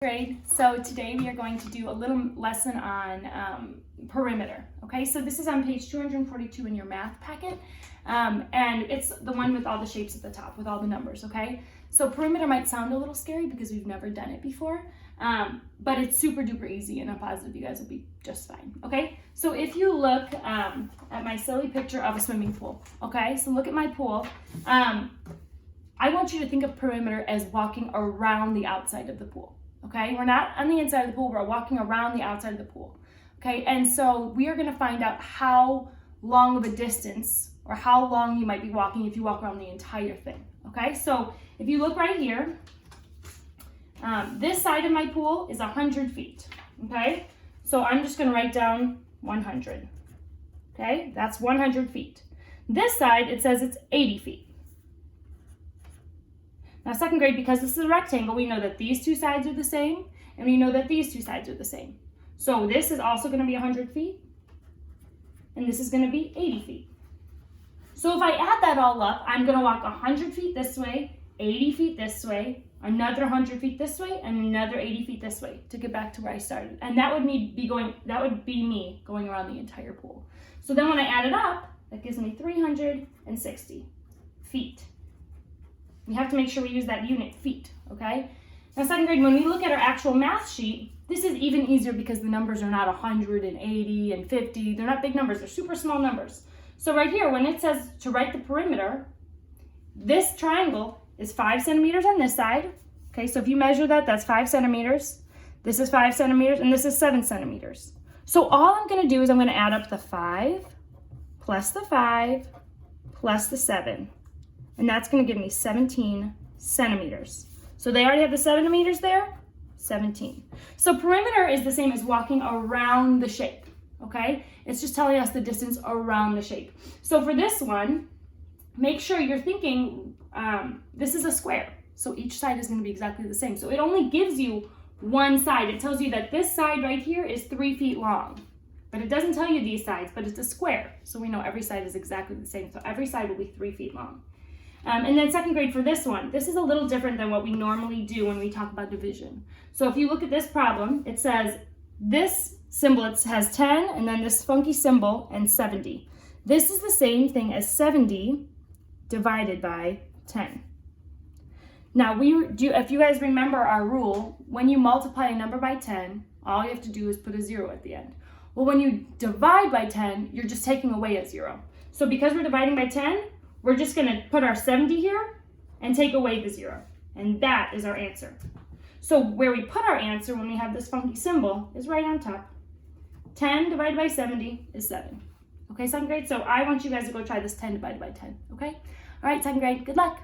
Grade. So today we are going to do a little lesson on perimeter. Okay, so this is on page 242 in your math packet, and it's the one with all the shapes at the top with all the numbers. Okay, so perimeter might sound a little scary because we've never done it before, but it's super duper easy, and I'm positive you guys will be just fine. Okay, so if you look at my silly picture of a swimming pool, okay, so look at my pool. I want you to think of perimeter as walking around the outside of the pool. Okay, we're not on the inside of the pool, we're walking around the outside of the pool. Okay, and so we are going to find out how long of a distance or how long you might be walking if you walk around the entire thing. Okay, so if you look right here, this side of my pool is 100 feet. Okay, so I'm just going to write down 100. Okay, that's 100 feet. This side, it says it's 80 feet. Now, second grade, because this is a rectangle, we know that these two sides are the same, and we know that these two sides are the same. So this is also going to be 100 feet, and this is going to be 80 feet. So if I add that all up, I'm going to walk 100 feet this way, 80 feet this way, another 100 feet this way, and another 80 feet this way to get back to where I started. And that would be me going around the entire pool. So then when I add it up, that gives me 360 feet. We have to make sure we use that unit, feet, okay? Now, second grade, when we look at our actual math sheet, this is even easier because the numbers are not 100 and 80 and 50. They're not big numbers, they're super small numbers. So right here, when it says to write the perimeter, this triangle is 5 centimeters on this side, okay? So if you measure that, that's 5 centimeters. This is 5 centimeters, and this is 7 centimeters. So all I'm gonna do is I'm gonna add up the 5 plus the 5 plus the 7. And that's going to give me 17 centimeters. So they already have the centimeters there, 17. So perimeter is the same as walking around the shape, okay? It's just telling us the distance around the shape. So for this one, make sure you're thinking, this is a square. So each side is going to be exactly the same. So it only gives you one side. It tells you that this side right here is 3 feet long. But it doesn't tell you these sides, but it's a square. So we know every side is exactly the same. So every side will be 3 feet long. And then second grade for this one, this is a little different than what we normally do when we talk about division. So if you look at this problem, it says this symbol, it has 10, and then this funky symbol and 70. This is the same thing as 70 divided by 10. Now, if you guys remember our rule, when you multiply a number by 10, all you have to do is put a 0 at the end. Well, when you divide by 10, you're just taking away a 0. So because we're dividing by 10, we're just going to put our 70 here and take away the 0. And that is our answer. So where we put our answer when we have this funky symbol is right on top. 10 divided by 70 is 7. Okay, second grade? So I want you guys to go try this 10 divided by 10. Okay? All right, second grade, good luck.